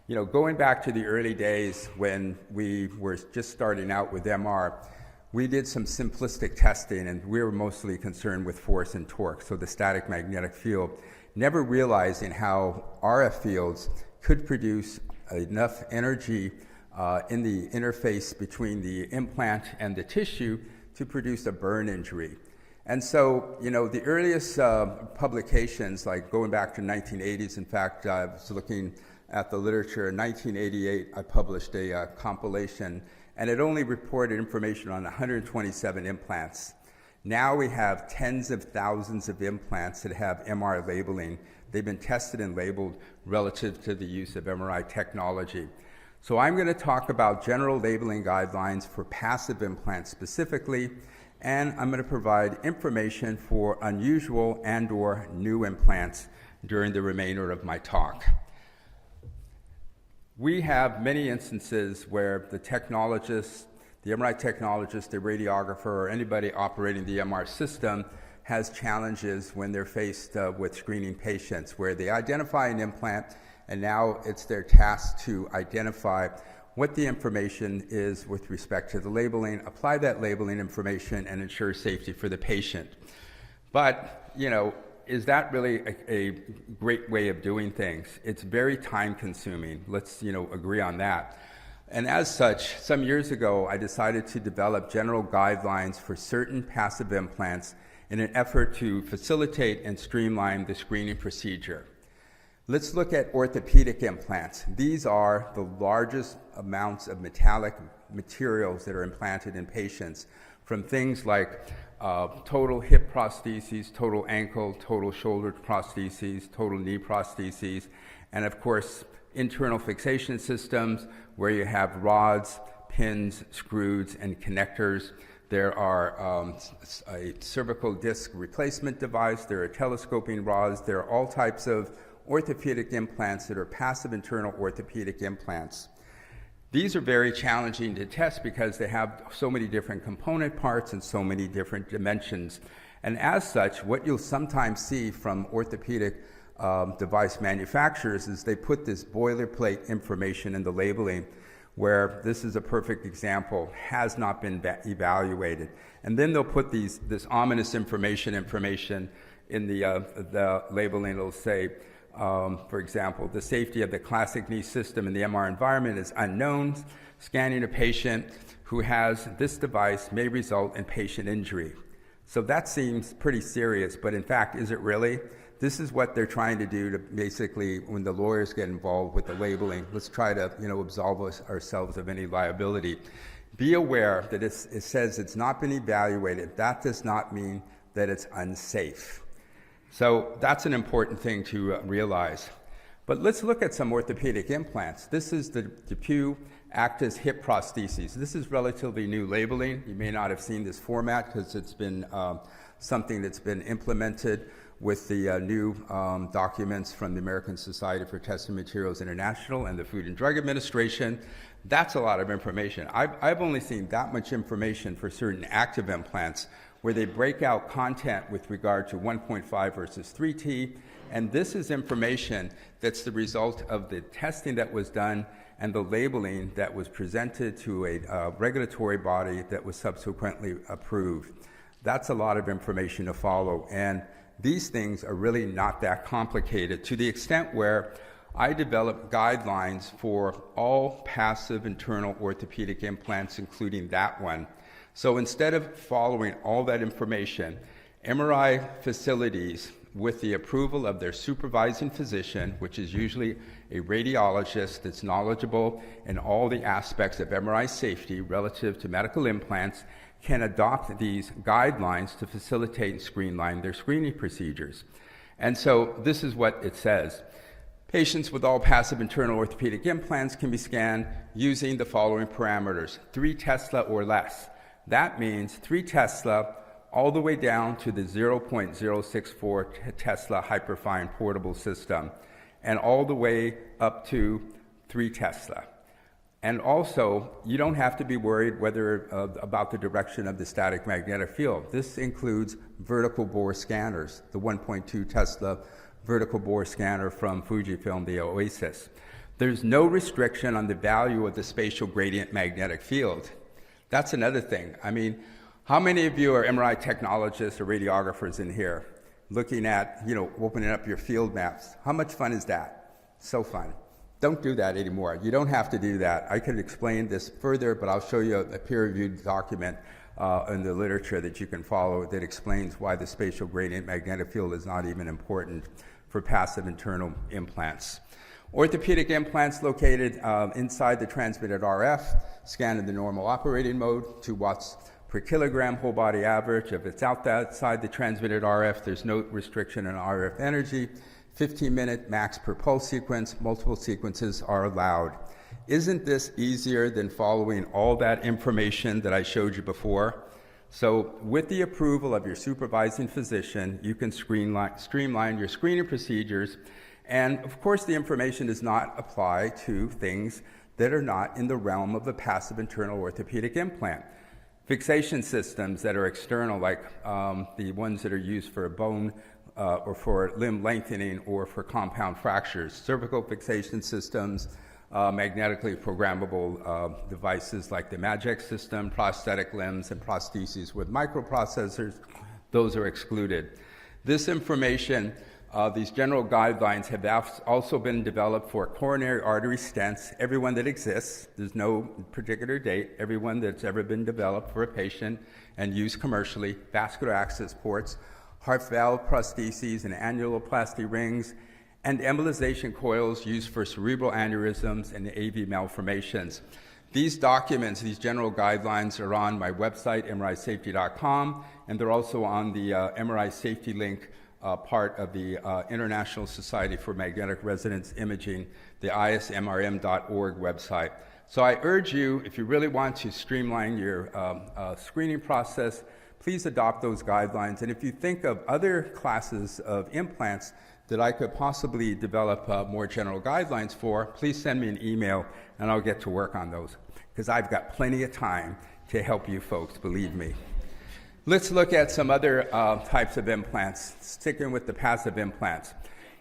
Going back to the early days when we were just starting out with MR, we did some simplistic testing, and we were mostly concerned with force and torque, so the static magnetic field, never realizing how RF fields could produce enough energy in the interface between the implant and the tissue to produce a burn injury. And so, the earliest publications, like going back to 1980s, in fact, I was looking at the literature. In 1988, I published a compilation, and it only reported information on 127 implants. Now we have tens of thousands of implants that have MR labeling. They've been tested and labeled relative to the use of MRI technology. So I'm going to talk about general labeling guidelines for passive implants specifically, and I'm going to provide information for unusual and/or new implants during the remainder of my talk. We have many instances where the technologist, the MRI technologist, the radiographer, or anybody operating the MR system has challenges when they're faced with screening patients, where they identify an implant, and now it's their task to identify what the information is with respect to the labeling, apply that labeling information, and ensure safety for the patient. But, is that really a great way of doing things? It's very time-consuming. Let's, agree on that. And as such, some years ago, I decided to develop general guidelines for certain passive implants in an effort to facilitate and streamline the screening procedure. Let's look at orthopedic implants. These are the largest amounts of metallic materials that are implanted in patients, from things like total hip prostheses, total ankle, total shoulder prostheses, total knee prostheses, and of course, internal fixation systems where you have rods, pins, screws, and connectors. There are a cervical disc replacement device, there are telescoping rods, there are all types of orthopedic implants that are passive internal orthopedic implants. These are very challenging to test because they have so many different component parts and so many different dimensions. And as such, what you'll sometimes see from orthopedic device manufacturers is they put this boilerplate information in the labeling where this is a perfect example, has not been evaluated. And then they'll put this ominous information in the labeling. It'll say, for example, the safety of the classic knee system in the MR environment is unknown. Scanning a patient who has this device may result in patient injury. So that seems pretty serious, but in fact, is it really? This is what they're trying to do to basically, when the lawyers get involved with the labeling, let's try to absolve ourselves of any liability. Be aware that it says it's not been evaluated. That does not mean that it's unsafe. So that's an important thing to realize. But let's look at some orthopedic implants. This is the DePuy Actis hip prostheses. This is relatively new labeling. You may not have seen this format because it's been something that's been implemented with the new documents from the American Society for Testing Materials International and the Food and Drug Administration. That's a lot of information. I've only seen that much information for certain active implants where they break out content with regard to 1.5 versus 3T, and this is information that's the result of the testing that was done and the labeling that was presented to a regulatory body that was subsequently approved. That's a lot of information to follow, and these things are really not that complicated to the extent where I developed guidelines for all passive internal orthopedic implants, including that one. So instead of following all that information, MRI facilities, with the approval of their supervising physician, which is usually a radiologist that's knowledgeable in all the aspects of MRI safety relative to medical implants, can adopt these guidelines to facilitate and streamline their screening procedures. And so this is what it says. Patients with all passive internal orthopedic implants can be scanned using the following parameters: 3 Tesla or less. That means 3 Tesla all the way down to the 0.064 Tesla hyperfine portable system, and all the way up to 3 Tesla. And also, you don't have to be worried about the direction of the static magnetic field. This includes vertical bore scanners, the 1.2 Tesla vertical bore scanner from Fujifilm, the Oasis. There's no restriction on the value of the spatial gradient magnetic field. That's another thing. I mean, how many of you are MRI technologists or radiographers in here looking at, opening up your field maps? How much fun is that? So fun. Don't do that anymore. You don't have to do that. I could explain this further, but I'll show you a peer-reviewed document in the literature that you can follow that explains why the spatial gradient magnetic field is not even important for passive internal implants. Orthopedic implants located inside the transmitted RF, scan in the normal operating mode, 2 watts per kilogram whole body average. If it's outside the transmitted RF, there's no restriction in RF energy. 15-minute max per pulse sequence, multiple sequences are allowed. Isn't this easier than following all that information that I showed you before? So with the approval of your supervising physician, you can streamline your screening procedures. And of course, the information does not apply to things that are not in the realm of the passive internal orthopedic implant. Fixation systems that are external, like the ones that are used for bone or for limb lengthening or for compound fractures, cervical fixation systems, magnetically programmable devices like the MAGEC system, prosthetic limbs, and prostheses with microprocessors, those are excluded. This information, these general guidelines have also been developed for coronary artery stents, every one that exists. There's no particular date, every one that's ever been developed for a patient and used commercially, vascular access ports, heart valve prostheses and annuloplasty rings, and embolization coils used for cerebral aneurysms and AV malformations. These documents, these general guidelines, are on my website, mrisafety.com, and they're also on the MRI Safety Link part of the International Society for Magnetic Resonance Imaging, the ismrm.org website. So I urge you, if you really want to streamline your screening process, please adopt those guidelines. And if you think of other classes of implants that I could possibly develop more general guidelines for, please send me an email and I'll get to work on those, because I've got plenty of time to help you folks, believe me. Let's look at some other types of implants, sticking with the passive implants.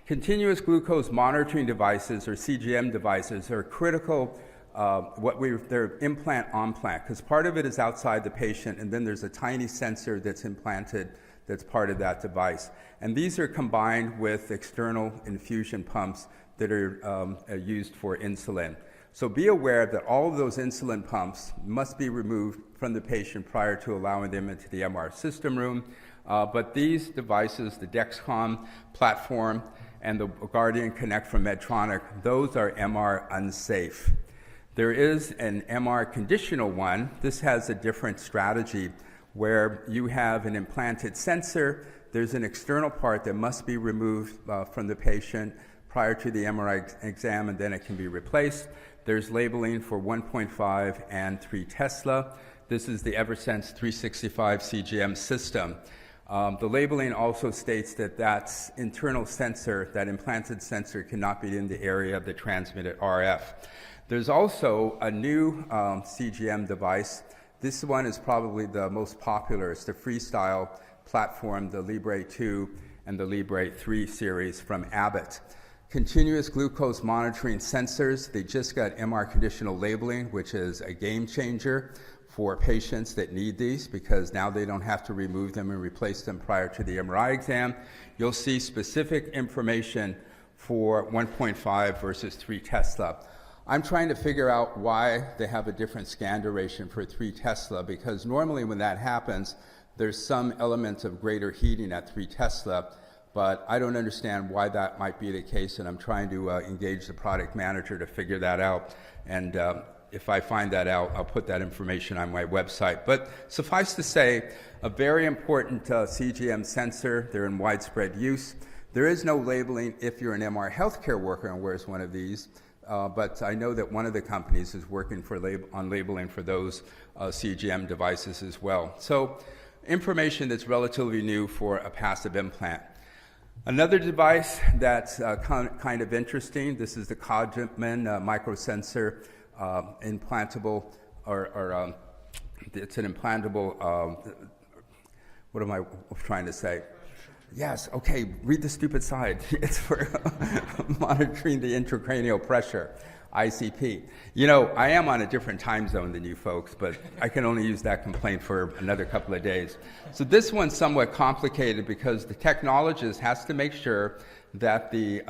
Continuous glucose monitoring devices, or CGM devices, are critical. They're implant on plant, because part of it is outside the patient, and then there's a tiny sensor that's implanted that's part of that device. And these are combined with external infusion pumps that are used for insulin. So be aware that all of those insulin pumps must be removed from the patient prior to allowing them into the MR system room. But these devices, the Dexcom platform and the Guardian Connect from Medtronic, those are MR unsafe. There is an MR conditional one. This has a different strategy where you have an implanted sensor. There's an external part that must be removed from the patient prior to the MRI exam, and then it can be replaced. There's labeling for 1.5 and 3 Tesla. This is the Eversense 365 CGM system. The labeling also states that that internal sensor, that implanted sensor, cannot be in the area of the transmitted RF. There's also a new CGM device. This one is probably the most popular. It's the Freestyle platform, the Libre 2 and the Libre 3 series from Abbott. Continuous glucose monitoring sensors, they just got MR conditional labeling, which is a game changer for patients that need these, because now they don't have to remove them and replace them prior to the MRI exam. You'll see specific information for 1.5 versus 3 Tesla. I'm trying to figure out why they have a different scan duration for 3 Tesla, because normally when that happens, there's some element of greater heating at 3 Tesla, but I don't understand why that might be the case, and I'm trying to engage the product manager to figure that out. And if I find that out, I'll put that information on my website. But suffice to say, a very important CGM sensor. They're in widespread use. There is no labeling if you're an MR healthcare worker and wears one of these. But I know that one of the companies is working on labeling for those CGM devices as well. So information that's relatively new for a passive implant. Another device that's kind of interesting, this is the Codman microsensor implantable, or it's an implantable, what am I trying to say? Yes, okay, read the stupid side. It's for monitoring the intracranial pressure, ICP. You know, I am on a different time zone than you folks, but I can only use that complaint for another couple of days. So this one's somewhat complicated because the technologist has to make sure that the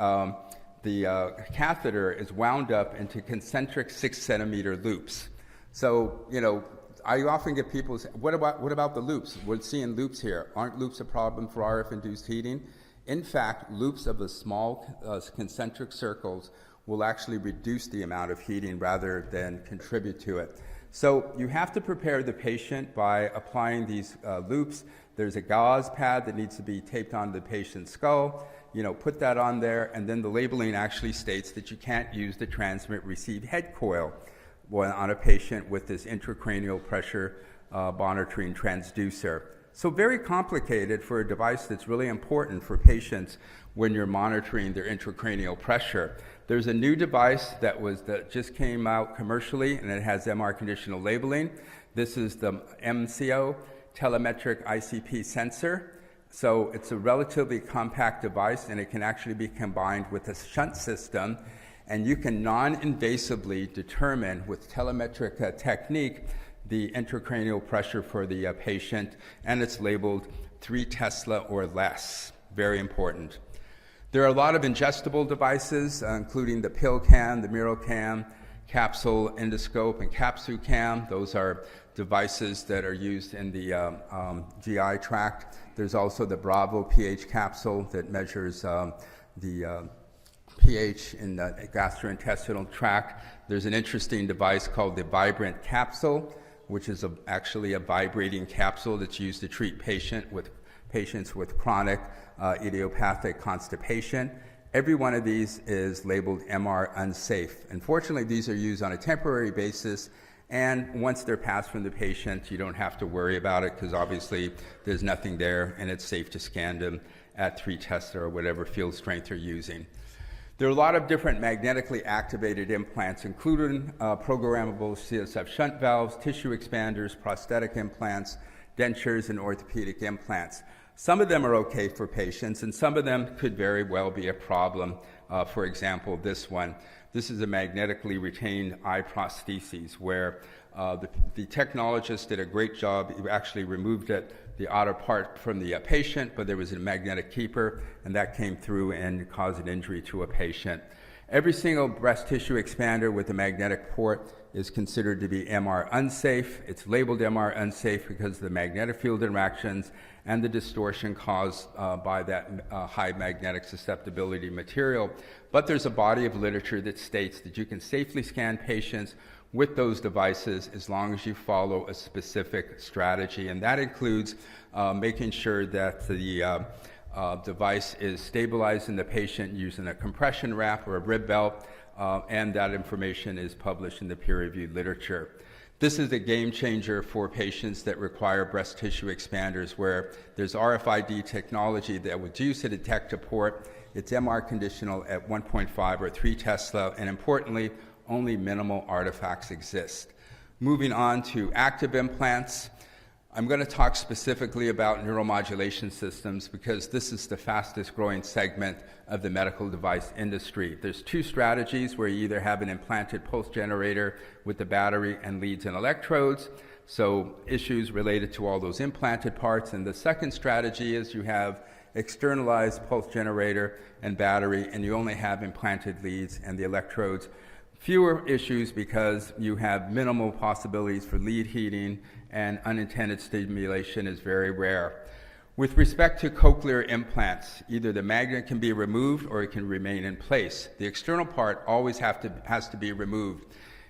catheter is wound up into concentric 6-centimeter loops. So, you know, I often get people say, what about the loops? We're seeing loops here. Aren't loops a problem for RF-induced heating? In fact, loops of the small concentric circles will actually reduce the amount of heating rather than contribute to it. So you have to prepare the patient by applying these loops. There's a gauze pad that needs to be taped onto the patient's skull. You know, put that on there, and then the labeling actually states that you can't use the transmit-receive head coil on a patient with this intracranial pressure monitoring transducer. So very complicated for a device that's really important for patients when you're monitoring their intracranial pressure. There's a new device that just came out commercially, and it has MR conditional labeling. This is the MCO, telemetric ICP sensor. So it's a relatively compact device, and it can actually be combined with a shunt system, and you can non-invasively determine with telemetric technique the intracranial pressure for the patient, and it's labeled 3 Tesla or less. Very important. There are a lot of ingestible devices, including the PillCam, the MiroCam, capsule endoscope, and CapsuCam. Those are devices that are used in the GI tract. There's also the Bravo pH capsule that measures the pH in the gastrointestinal tract. There's an interesting device called the Vibrant Capsule, which is actually a vibrating capsule that's used to treat patients with chronic idiopathic constipation. Every one of these is labeled MR unsafe. Unfortunately, these are used on a temporary basis, and once they're passed from the patient, you don't have to worry about it because obviously there's nothing there and it's safe to scan them at 3 Tesla or whatever field strength you're using. There are a lot of different magnetically activated implants, including programmable CSF shunt valves, tissue expanders, prosthetic implants, dentures, and orthopedic implants. Some of them are okay for patients, and some of them could very well be a problem. For example, this one. This is a magnetically retained eye prosthesis where the technologist did a great job. He actually removed the outer part from the patient, but there was a magnetic keeper, and that came through and caused an injury to a patient. Every single breast tissue expander with a magnetic port is considered to be MR unsafe. It's labeled MR unsafe because of the magnetic field interactions and the distortion caused by that high magnetic susceptibility material. But there's a body of literature that states that you can safely scan patients with those devices as long as you follow a specific strategy, and that includes making sure that the device is stabilized in the patient using a compression wrap or a rib belt, and that information is published in the peer-reviewed literature. This is a game changer for patients that require breast tissue expanders where there's RFID technology that would use to detect a port. It's MR conditional at 1.5 or 3 Tesla, and importantly, only minimal artifacts exist. Moving on to active implants, I'm going to talk specifically about neuromodulation systems because this is the fastest growing segment of the medical device industry. There's 2 strategies where you either have an implanted pulse generator with the battery and leads and electrodes, so issues related to all those implanted parts. And the second strategy is you have externalized pulse generator and battery, and you only have implanted leads and the electrodes. Fewer issues because you have minimal possibilities for lead heating, and unintended stimulation is very rare. With respect to cochlear implants, either the magnet can be removed or it can remain in place. The external part always has to be removed.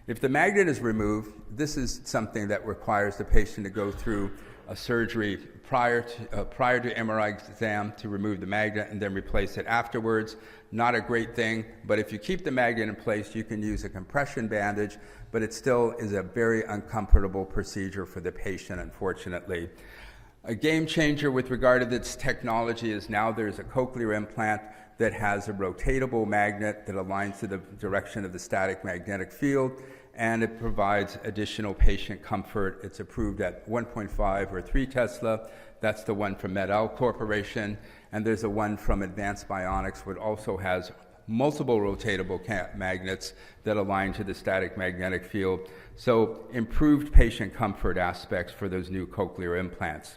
If the magnet is removed, this is something that requires the patient to go through a surgery prior to MRI exam to remove the magnet and then replace it afterwards. Not a great thing, but if you keep the magnet in place, you can use a compression bandage, but it still is a very uncomfortable procedure for the patient, unfortunately. A game changer with regard to this technology is now there's a cochlear implant that has a rotatable magnet that aligns to the direction of the static magnetic field, and it provides additional patient comfort. It's approved at 1.5 or 3 Tesla. That's the one from Med-El Corporation. And there's a one from Advanced Bionics, which also has multiple rotatable magnets that align to the static magnetic field. So improved patient comfort aspects for those new cochlear implants.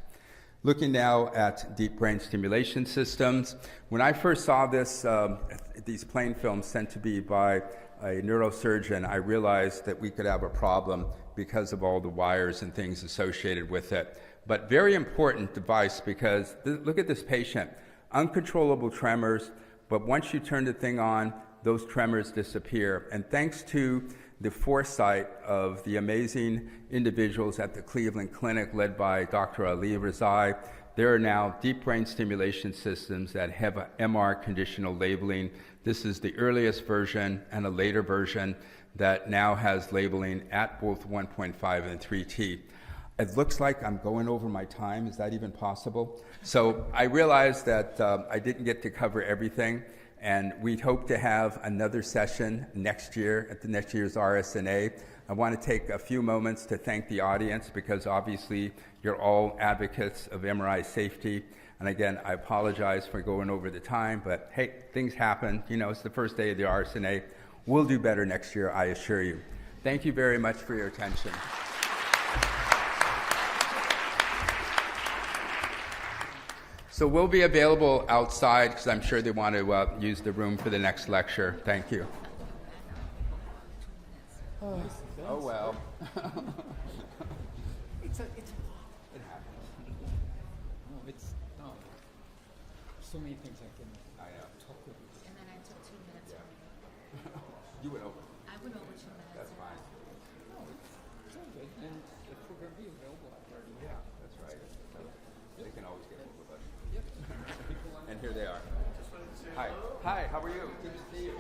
Looking now at deep brain stimulation systems. When I first saw these plain films sent to me by a neurosurgeon, I realized that we could have a problem because of all the wires and things associated with it. But very important device because look at this patient. Uncontrollable tremors, but once you turn the thing on, those tremors disappear. And thanks to the foresight of the amazing individuals at the Cleveland Clinic led by Dr. Ali Rezai, there are now deep brain stimulation systems that have a MR conditional labeling. This is the earliest version and a later version that now has labeling at both 1.5 and 3T. It looks like I'm going over my time. Is that even possible? So I realized that I didn't get to cover everything, and we'd hope to have another session next year at the next year's RSNA. I want to take a few moments to thank the audience because obviously you're all advocates of MRI safety. And again, I apologize for going over the time, but hey, things happen. You know, it's the first day of the RSNA. We'll do better next year, I assure you. Thank you very much for your attention. So we'll be available outside because I'm sure they want to use the room for the next lecture. Thank you. Oh well. It happens. No, it's so many things I can talk with you. And then I took 2 minutes. You went over. I went over 2 minutes. That's fine. It's all good. And if we're going to be available after our meeting, Yeah, that's right. They can always get hold of us. And here they are. Hi. Hi, how are you? Good to see you.